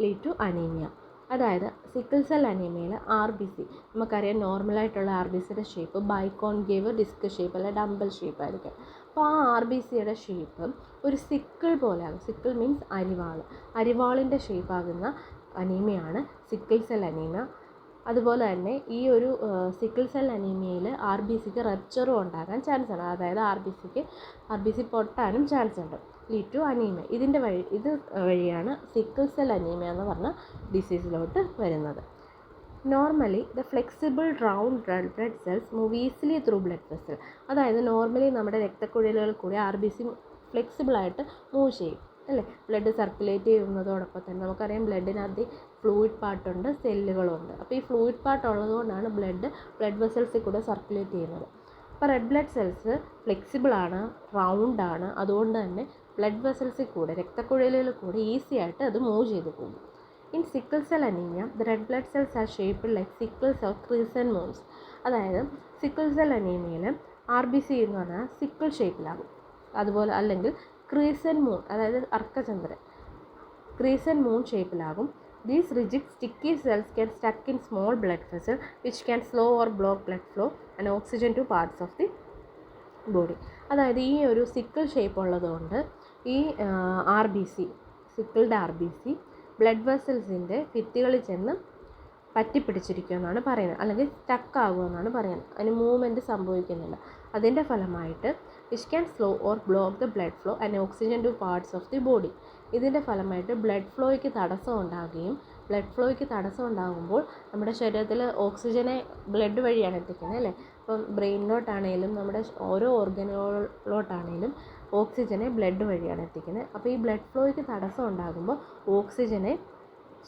lead to anemia. അതായത് സിക്കിൾ സെൽ അനീമിയയിൽ RBC നമുക്കറിയാം, നോർമലായിട്ടുള്ള RBCയുടെ ഷേപ്പ് ബൈക്കോൺകേവ് ഡിസ്ക് ഷേപ്പ് അല്ല ഡംബൽ ഷേപ്പ് ആയിരിക്കും. അപ്പോൾ ആ RBCയുടെ ഷേപ്പ് ഒരു സിക്കിൾ പോലെയാകും. സിക്കിൾ മീൻസ് അരിവാളിൻ്റെ ഷേപ്പാകുന്ന അനീമിയാണ് സിക്കിൾ സെൽ അനീമിയ. അതുപോലെ തന്നെ ഈ ഒരു സിക്കിൾ സെൽ അനീമിയയിൽ RBCക്ക് റപ്ചറും ഉണ്ടാകാൻ ചാൻസ് ഉണ്ട്. അതായത് RBC പൊട്ടാനും ചാൻസ് ഉണ്ട്, ലീഡ് ടു അനീമിയ. ഇത് വഴിയാണ് സിക്കിൾ സെൽ അനീമിയ എന്ന് പറഞ്ഞ ഡിസീസിലോട്ട് വരുന്നത്. Normally the flexible round red blood cells move easily through blood vessel. അതായത് നോർമലി നമ്മുടെ രക്തക്കുഴലുകളിൽ കൂടി RBC ഫ്ലെക്സിബിളായിട്ട് മൂവ് ചെയ്യും അല്ലേ. ബ്ലഡ് സർക്കുലേറ്റ് ചെയ്യുന്നതോടൊപ്പം തന്നെ നമുക്കറിയാം ബ്ലഡിനകത്ത് ഫ്ലൂയിഡ് പാർട്ടുണ്ട്, സെല്ലുകളുണ്ട്. അപ്പോൾ ഈ ഫ്ലൂയിഡ് പാർട്ട് ഉള്ളതുകൊണ്ടാണ് ബ്ലഡ് വെസൽസിൽ കൂടെ സർക്കുലേറ്റ് ചെയ്യുന്നത്. അപ്പോൾ റെഡ് ബ്ലഡ് സെൽസ് ഫ്ലെക്സിബിളാണ്, റൗണ്ടാണ്. അതുകൊണ്ട് തന്നെ ബ്ലഡ് വെസൽസിൽ കൂടെ, രക്തക്കുഴലുകളിൽ കൂടെ ഈസി ആയിട്ട് അത് മൂവ് ചെയ്ത് പോകും. In sickle cell anaemia the red blood cells are shaped like sickles or crescent moons. അതായത് സിക്കിൾ സെൽ അനീമിയയിൽ RBC എന്ന് പറഞ്ഞാൽ സിക്കിൾ ഷേപ്പിലാകും. അതുപോലെ അല്ലെങ്കിൽ ക്രീസൻറ്റ് മൂൺ, അതായത് അർക്കചന്ദ്രൻ, ക്രീസൻറ്റ് moon ഷേപ്പിലാകും. These rigid sticky cells get stuck in small blood vessels which can slow or block blood flow and oxygen to parts of the body. അതായത് ഈ ഒരു സിക്കിൾ ഷേപ്പ് ഉള്ളതുകൊണ്ട് ഈ സിക്കിൾഡ് RBC ബ്ലഡ് വെസൽസിൻ്റെ ഭിത്തികളിൽ ചെന്ന് പറ്റിപ്പിടിച്ചിരിക്കുമെന്നാണ് പറയുന്നത്, അല്ലെങ്കിൽ stuck ആകുമെന്നാണ് പറയുന്നത്. അതിന് മൂവ്മെൻറ്റ് സംഭവിക്കുന്നില്ല. അതിൻ്റെ ഫലമായിട്ട് which can slow or block the blood flow and oxygen two parts of the body. ഇതിൻ്റെ ഫലമായിട്ട് ബ്ലഡ് ഫ്ലോയ്ക്ക് തടസ്സം ഉണ്ടാകുകയും, ബ്ലഡ് ഫ്ലോയ്ക്ക് തടസ്സം ഉണ്ടാകുമ്പോൾ നമ്മുടെ ശരീരത്തിൽ ഓക്സിജനെ ബ്ലഡ് വഴിയാണ് എത്തിക്കുന്നത് അല്ലേ. ഇപ്പം ബ്രെയിനിലോട്ടാണെങ്കിലും നമ്മുടെ ഓരോ ഓർഗനുകളിലോട്ടാണെങ്കിലും ഓക്സിജനെ ബ്ലഡ് വഴിയാണ് എത്തിക്കുന്നത്. അപ്പോൾ ഈ ബ്ലഡ് ഫ്ലോയ്ക്ക് തടസ്സം ഉണ്ടാകുമ്പോൾ ഓക്സിജനെ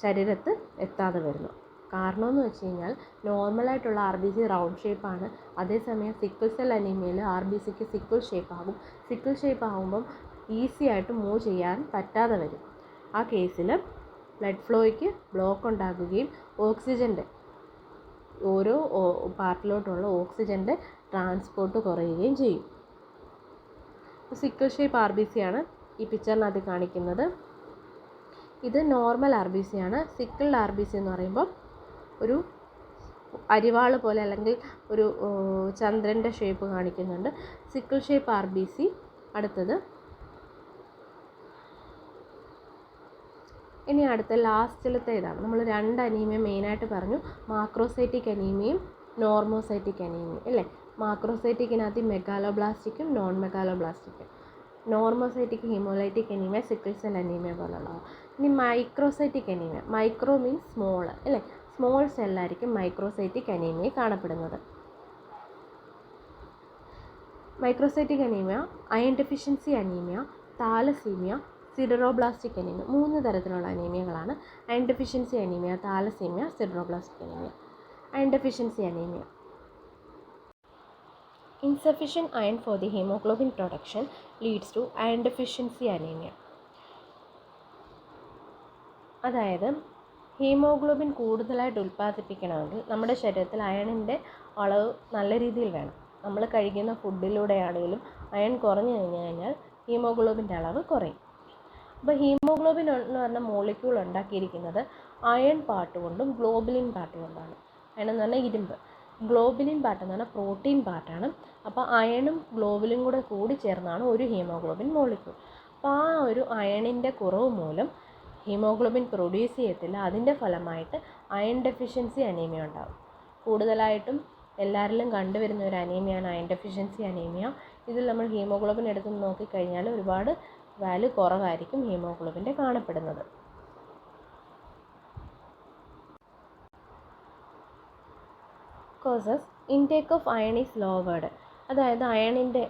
ശരീരത്ത് എത്താതെ വരുന്നു. കാരണമെന്ന് വെച്ച് കഴിഞ്ഞാൽ നോർമലായിട്ടുള്ള RBC റൗണ്ട് ഷേപ്പാണ്. അതേസമയം സിക്കിൾ സെൽ അനീമിയയിൽ RBCക്ക് സിക്കിൾ ഷേപ്പാകും. സിക്കിൾ ഷേപ്പ് ആകുമ്പം ഈസി ആയിട്ട് മൂവ് ചെയ്യാൻ പറ്റാതെ വരും. ആ കേസിൽ ബ്ലഡ് ഫ്ലോയ്ക്ക് ബ്ലോക്ക് ഉണ്ടാകുകയും ഓക്സിജൻ്റെ ഓരോ പാർട്ടിലോട്ടുള്ള ഓക്സിജൻ്റെ ട്രാൻസ്പോർട്ട് കുറയുകയും ചെയ്യും. സിക്കിൾ ഷേപ്പ് RBC ആണ് ഈ പിക്ചറിനകത്ത് കാണിക്കുന്നത്. ഇത് നോർമൽ RBC ആണ്. സിക്കിൾഡ് RBC എന്ന് പറയുമ്പോൾ ഒരു അരിവാള് പോലെ അല്ലെങ്കിൽ ഒരു ചന്ദ്രൻ്റെ ഷേപ്പ് കാണിക്കുന്നുണ്ട്. Sickle shape RBC. അടുത്തത് ഇനി അടുത്ത ലാസ്റ്റിലത്തെ ഇതാണ്. നമ്മൾ 2 അനീമിയ മെയിനായിട്ട് പറഞ്ഞു, മാക്രോസൈറ്റിക് അനീമിയയും നോർമോസൈറ്റിക് അനീമിയയും അല്ലേ. മാക്രോസൈറ്റിക്കിനകത്ത് മെഗാലോബ്ലാസ്റ്റിക്കും നോൺ മെഗാലോബ്ലാസ്റ്റിക്കും, normocytic haemolytic anaemia, sickle cell anaemia പോലുള്ളവ. ഇനി microcytic anaemia, micro means small അല്ലേ, സ്മോൾ സെല്ലായിരിക്കും മൈക്രോസൈറ്റിക് അനീമിയ കാണപ്പെടുന്നത്. Microcytic anaemia, iron deficiency anaemia, thalassaemia, sideroblastic anaemia, 3 തരത്തിലുള്ള അനീമിയകളാണ്. Iron deficiency anaemia, thalassaemia, sideroblastic anaemia. Iron deficiency anaemia, insufficient iron for the hemoglobin production leads to iron deficiency anemia. അതായത് haemoglobin കൂടുതലായിട്ട് ഉൽപ്പാദിപ്പിക്കണമെങ്കിൽ നമ്മുടെ ശരീരത്തിൽ അയണിൻ്റെ അളവ് നല്ല രീതിയിൽ വേണം. നമ്മൾ കഴിക്കുന്ന ഫുഡിലൂടെയാണെങ്കിലും അയൺ കുറഞ്ഞു കഴിഞ്ഞാൽ ഹീമോഗ്ലോബിൻ്റെ അളവ് കുറയും. അപ്പോൾ ഹീമോഗ്ലോബിൻ എന്ന് പറഞ്ഞ മോളിക്യൂൾ ഉണ്ടാക്കിയിരിക്കുന്നത് അയൺ പാർട്ട് കൊണ്ടും ഗ്ലോബുലിൻ പാർട്ട് കൊണ്ടാണ്. അയൺ എന്ന് പറഞ്ഞാൽ ഇരുമ്പ്. ഗ്ലോബുലിൻ പാർട്ട് എന്ന് പറഞ്ഞാൽ പ്രോട്ടീൻ പാർട്ടാണ്. അപ്പോൾ അയണും ഗ്ലോബുലിനും കൂടി ചേർന്നാണ് ഒരു ഹീമോഗ്ലോബിൻ മോളിക്യൂൾ. അപ്പോൾ ആ ഒരു അയണിൻ്റെ കുറവ് മൂലം ഹീമോഗ്ലോബിൻ പ്രൊഡ്യൂസ് ചെയ്യത്തില്ല. അതിൻ്റെ ഫലമായിട്ട് അയൺ ഡെഫിഷ്യൻസി അനീമിയ ഉണ്ടാകും. കൂടുതലായിട്ടും എല്ലാവരിലും കണ്ടുവരുന്ന ഒരു അനീമിയാണ് അയൺ ഡെഫിഷ്യൻസി അനീമിയ. ഇതിൽ നമ്മൾ ഹീമോഗ്ലോബിൻ എടുത്ത് നോക്കിക്കഴിഞ്ഞാൽ ഒരുപാട് വാല്യൂ കുറവായിരിക്കും ഹീമോഗ്ലോബിൻ്റെ കാണപ്പെടുന്നത്. Causes intake of iron is louvred. അതായത് അയണിൻ്റെ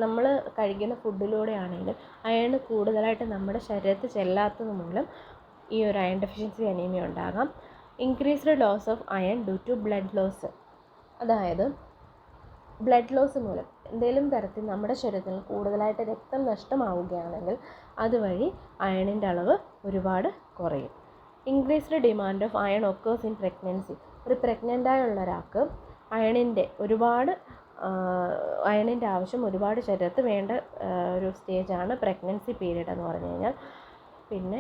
നമ്മൾ കഴിക്കുന്ന ഫുഡിലൂടെയാണെങ്കിലും അയൺ കൂടുതലായിട്ട് നമ്മുടെ ശരീരത്തിൽ ചെല്ലാത്തത് മൂലം ഈ ഒരു അയൺ ഡെഫിഷ്യൻസി അനീമിയ ഉണ്ടാകാം. Increased loss of iron due to blood loss. അതായത് ബ്ലഡ് ലോസ് മൂലം എന്തെങ്കിലും തരത്തിൽ നമ്മുടെ ശരീരത്തിൽ കൂടുതലായിട്ട് രക്തം നഷ്ടമാവുകയാണെങ്കിൽ അതുവഴി അയണിൻ്റെ അളവ് ഒരുപാട് കുറയും. Increased demand of iron occurs in pregnancy. ഒരു പ്രഗ്നൻ്റായുള്ള ഒരാൾക്ക് അയണിൻ്റെ ആവശ്യം ഒരുപാട് ശരീരത്തിൽ വേണ്ട ഒരു സ്റ്റേജാണ് പ്രഗ്നൻസി പീരീഡ് എന്ന് പറഞ്ഞു കഴിഞ്ഞാൽ. പിന്നെ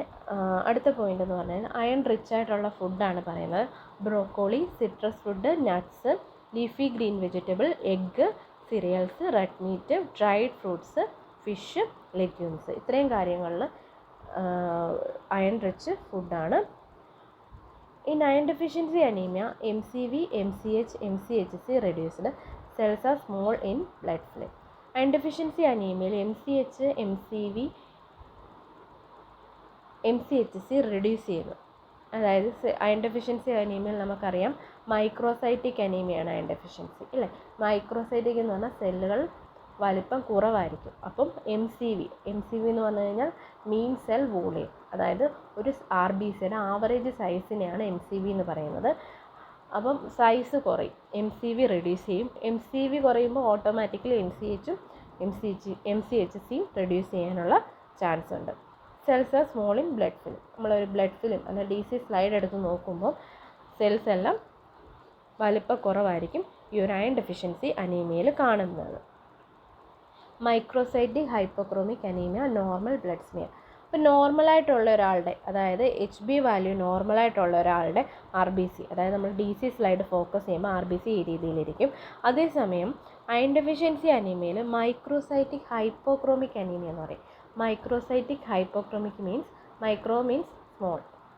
അടുത്ത പോയിൻ്റ് എന്ന് പറഞ്ഞു കഴിഞ്ഞാൽ അയൺ റിച്ച് ആയിട്ടുള്ള ഫുഡാണ് പറയുന്നത്. Broccoli, citrus food, nuts, leafy green vegetable, egg, cereals, red meat, dried fruits, fish, legumes. ഇത്രയും കാര്യങ്ങളിൽ അയൺ റിച്ച് ഫുഡാണ്. In iron deficiency anemia, MCV, MCH, MCHC reduced. Cells are small in blood film. Iron deficiency anemia MCH, MCV, MCHC reduce ചെയ്യുന്നു. അതായത് iron deficiency അനീമിയയിൽ നമുക്കറിയാം microcytic അനീമിയാണ് iron deficiency അല്ലേ. Microcytic എന്ന് പറഞ്ഞാൽ സെല്ലുകൾ വലിപ്പം കുറവായിരിക്കും. അപ്പം എം സി വി എന്ന് പറഞ്ഞു കഴിഞ്ഞാൽ മീൻ സെൽ വോളിയം, അതായത് ഒരു RBCയുടെ ആവറേജ് സൈസിനെയാണ് MCV എന്ന് പറയുന്നത്. അപ്പം സൈസ് കുറയും, MCV റെഡ്യൂസ് ചെയ്യും. MCV കുറയുമ്പോൾ ഓട്ടോമാറ്റിക്കലി MCHും MCHCയും റെഡ്യൂസ് ചെയ്യാനുള്ള ചാൻസ് ഉണ്ട്. Cells are small in blood film. നമ്മളൊരു ബ്ലഡ് ഫിലിം അല്ല DC സ്ലൈഡ് എടുത്ത് നോക്കുമ്പോൾ സെൽസ് എല്ലാം വലിപ്പം കുറവായിരിക്കും ഈ ഒരു അയൺ ഡെഫിഷ്യൻസി അനീമിയയിൽ കാണുന്നത്. Microcytic hypochromic anaemia, normal blood smear. ഇപ്പോൾ നോർമലായിട്ടുള്ള ഒരാളുടെ, അതായത് HB വാല്യൂ നോർമലായിട്ടുള്ള ഒരാളുടെ RBC, അതായത് നമ്മൾ DC സ്ലൈഡ് ഫോക്കസ് ചെയ്യുമ്പോൾ RBC ഈ രീതിയിലിരിക്കും. അതേസമയം അയൺ ഡെഫിഷ്യൻസി അനീമിയയിൽ മൈക്രോസൈറ്റിക് ഹൈപ്പോക്രോമിക് അനീമിയ എന്ന് പറയും. Microcytic hypochromic micro means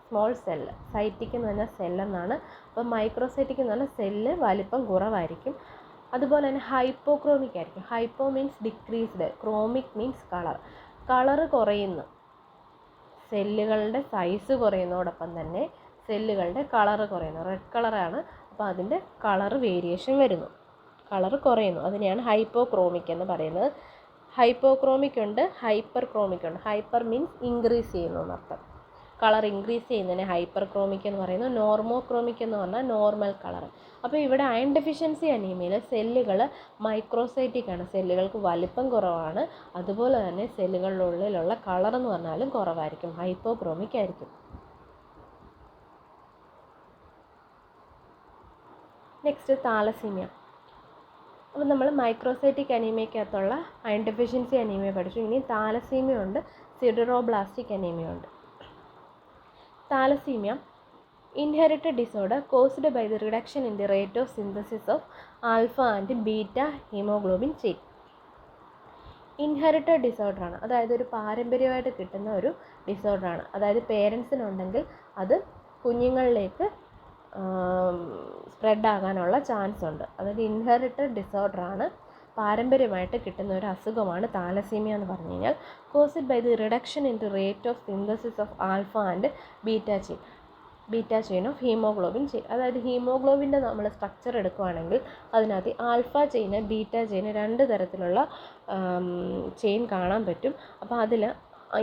small cell, cytic എന്ന് പറഞ്ഞാൽ സെല്ലെന്നാണ്. അപ്പോൾ മൈക്രോസൈറ്റിക് എന്ന് പറഞ്ഞാൽ സെല്ല് വലിപ്പം കുറവായിരിക്കും. അതുപോലെ തന്നെ ഹൈപ്പോക്രോമിക് ആയിരിക്കും. Hypo means decreased, chromic means colour കുറയുന്നു. സെല്ലുകളുടെ സൈസ് കുറയുന്നതോടൊപ്പം തന്നെ സെല്ലുകളുടെ കളർ കുറയുന്നു. റെഡ് കളറാണ്, അപ്പോൾ അതിൻ്റെ കളർ വേരിയേഷൻ വരുന്നു, കളർ കുറയുന്നു. അതിനെയാണ് ഹൈപ്പോക്രോമിക് എന്ന് പറയുന്നത്. ഹൈപ്പോക്രോമിക് ഉണ്ട്, ഹൈപ്പർ ക്രോമിക് ഉണ്ട്. ഹൈപ്പർ മീൻസ് ഇൻക്രീസ് ചെയ്യുന്നു എന്നർത്ഥം. കളർ ഇൻക്രീസ് ചെയ്യുന്നതിന് ഹൈപ്പർ ക്രോമിക് എന്ന് പറയുന്നു. നോർമോക്രോമിക് എന്ന് പറഞ്ഞാൽ നോർമൽ കളർ. അപ്പോൾ ഇവിടെ അയൺ ഡെഫിഷ്യൻസി അനീമിയയിൽ സെല്ലുകൾ മൈക്രോസൈറ്റിക് ആണ്, സെല്ലുകൾക്ക് വലിപ്പം കുറവാണ്. അതുപോലെ തന്നെ സെല്ലുകളുടെ ഉള്ളിലുള്ള കളർ എന്ന് പറഞ്ഞാലും കുറവായിരിക്കും, ഹൈപ്പോക്രോമിക് ആയിരിക്കും. Next thalassaemia. അപ്പോൾ നമ്മൾ മൈക്രോസൈറ്റിക് അനീമിയക്കകത്തുള്ള അയൺ ഡെഫിഷ്യൻസി അനീമിയ പഠിച്ചു. ഇനി താലസീമിയ ഉണ്ട്, സിഡറോബ്ലാസ്റ്റിക് അനീമിയ ഉണ്ട്. Thalassaemia inherited disorder caused by the reduction in the rate of synthesis of alpha and beta haemoglobin chain. Inherited ഡിസോർഡറാണ്, അതായത് ഒരു പാരമ്പര്യമായിട്ട് കിട്ടുന്ന ഒരു ഡിസോർഡറാണ്. അതായത് പേരൻസിനുണ്ടെങ്കിൽ അത് കുഞ്ഞുങ്ങളിലേക്ക് സ്പ്രെഡ് ആകാനുള്ള ചാൻസ് ഉണ്ട്. അതായത് ഇൻഹെറിറ്റഡ് ഡിസോർഡറാണ്, പാരമ്പര്യമായിട്ട് കിട്ടുന്ന ഒരു അസുഖമാണ് താലസീമിയ എന്ന് പറഞ്ഞു കഴിഞ്ഞാൽ. Caused by the reduction in the rate of synthesis of alpha and beta chain of haemoglobin chain. അതായത് ഹീമോഗ്ലോബിൻ്റെ നമ്മൾ സ്ട്രക്ചർ എടുക്കുകയാണെങ്കിൽ അതിനകത്ത് ആൽഫ ചെയിന് ബീറ്റ ചെയിന് രണ്ട് തരത്തിലുള്ള ചെയിൻ കാണാൻ പറ്റും. അപ്പോൾ അതിൽ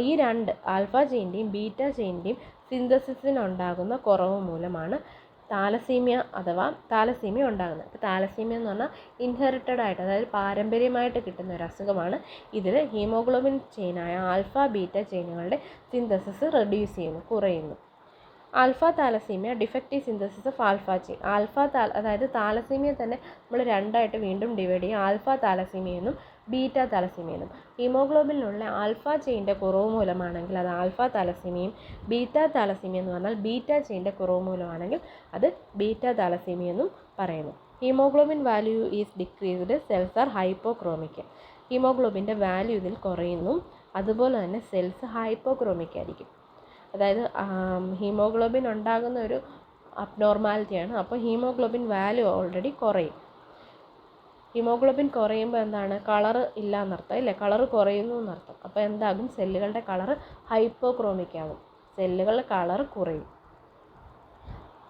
ഈ രണ്ട് ആൽഫ ചെയിൻ്റെയും ബീറ്റ ചെയിൻ്റെയും സിന്തസിസിനുണ്ടാകുന്ന കുറവ് മൂലമാണ് താലസീമിയ ഉണ്ടാകുന്നത്. ഇപ്പോൾ താലസീമിയ എന്ന് പറഞ്ഞാൽ ഇൻഹെറിറ്റഡ് ആയിട്ട്, അതായത് പാരമ്പര്യമായിട്ട് കിട്ടുന്ന ഒരു അസുഖമാണ്. ഇതിൽ ഹീമോഗ്ലോബിൻ ചെയിനായ ആൽഫ ബീറ്റ ചെയിനുകളുടെ സിന്തസിസ് റെഡ്യൂസ് ചെയ്യുന്നു, കുറയുന്നു. Alpha thalassaemia defective synthesis of alpha chain. അതായത് താലസീമിയ തന്നെ നമ്മൾ രണ്ടായിട്ട് വീണ്ടും ഡിവൈഡ് ചെയ്യും, ആൽഫ താലസീമിയ എന്നും ബീറ്റ താലസീമിയ എന്നും. ഹീമോഗ്ലോബിനിലുള്ള ആൽഫ ചെയിൻ്റെ കുറവ് മൂലമാണെങ്കിൽ അത് ആൽഫ താലസീമിയയും, ബീറ്റ താലസീമിയ എന്ന് പറഞ്ഞാൽ ബീറ്റ ചെയിൻ്റെ കുറവ് മൂലമാണെങ്കിൽ അത് ബീറ്റ താലസീമിയ എന്നും പറയുന്നു. Haemoglobin value is decreased, cells are hypochromic. ഹീമോഗ്ലോബിൻ്റെ വാല്യൂ ഇതിൽ കുറയുന്നു, അതുപോലെ തന്നെ സെൽസ് ഹൈപ്പോക്രോമിക് ആയിരിക്കും. അതായത് ഹീമോഗ്ലോബിൻ ഉണ്ടാകുന്ന ഒരു അബ്നോർമാലിറ്റിയാണ്. അപ്പോൾ ഹീമോഗ്ലോബിൻ വാല്യൂ ഓൾറെഡി കുറയും. ഹീമോഗ്ലോബിൻ കുറയുമ്പോൾ എന്താണ്, കളറ് ഇല്ല എന്നർത്ഥം അല്ലേ, കളറ് കുറയുന്നു എന്നർത്ഥം. അപ്പോൾ എന്താകും, സെല്ലുകളുടെ കളറ് ഹൈപ്പോക്രോമിക് ആകും, സെല്ലുകളുടെ കളറ് കുറയും.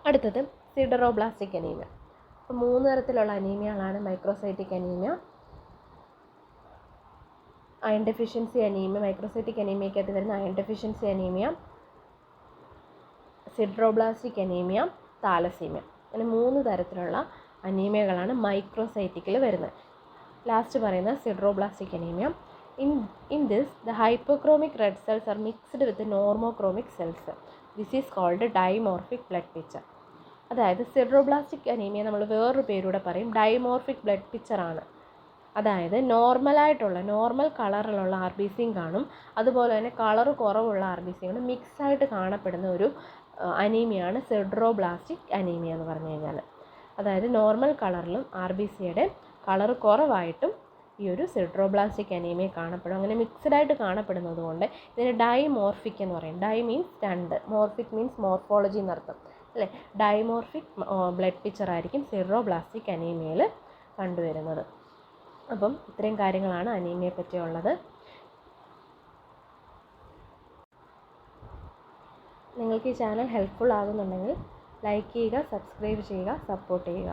അടുത്തത് സിഡറോബ്ലാസ്റ്റിക് അനീമിയ. അപ്പോൾ 3 തരത്തിലുള്ള അനീമിയകളാണ് microcytic anaemia, iron deficiency anaemia, microcytic അനീമിയക്കകത്ത് വരുന്ന iron deficiency anaemia, sideroblastic anaemia, thalassaemia. അങ്ങനെ 3 തരത്തിലുള്ള അനീമിയകളാണ് മൈക്രോസൈറ്റിക്കിൽ വരുന്നത്. ലാസ്റ്റ് പറയുന്ന sideroblastic anaemia. In this the hypochromic red cells are mixed with normochromic cells. This is called dimorphic blood picture. അതായത് sideroblastic anaemia നമ്മൾ വേറൊരു പേരൂടെ പറയും, ഡൈമോർഫിക് ബ്ലഡ് പിക്ചറാണ്. അതായത് നോർമൽ കളറിലുള്ള ആർ ബി സിയും കാണും, അതുപോലെ തന്നെ കളറ് കുറവുള്ള ആർ ബി സിയും മിക്സായിട്ട് കാണപ്പെടുന്ന ഒരു അനീമിയാണ് സിഡറോബ്ലാസ്റ്റിക് അനീമിയ എന്ന് പറഞ്ഞു കഴിഞ്ഞാൽ. അതായത് നോർമൽ കളറിലും ആർ ബി സിയുടെ കളറ് കുറവായിട്ടും ഈ ഒരു സിഡറോബ്ലാസ്റ്റിക് അനീമിയ കാണപ്പെടും. അങ്ങനെ മിക്സ്ഡായിട്ട് കാണപ്പെടുന്നത് കൊണ്ട് ഇതിന് ഡൈമോർഫിക് എന്ന് പറയും. Dye means 2, morphic means morphology എന്നർത്ഥം അല്ലേ. ഡൈമോർഫിക് ബ്ലഡ് പിക്ചർ ആയിരിക്കും സിഡറോബ്ലാസ്റ്റിക് അനീമിയയിൽ കണ്ടുവരുന്നത്. അപ്പം ഇത്രയും കാര്യങ്ങളാണ് അനീമിയയെ പറ്റിയുള്ളത്. നിങ്ങൾക്ക് ഈ ചാനൽ ഹെൽപ്ഫുൾ ആകുന്നുണ്ടെങ്കിൽ ലൈക്ക് ചെയ്യുക, സബ്സ്ക്രൈബ് ചെയ്യുക, സപ്പോർട്ട് ചെയ്യുക.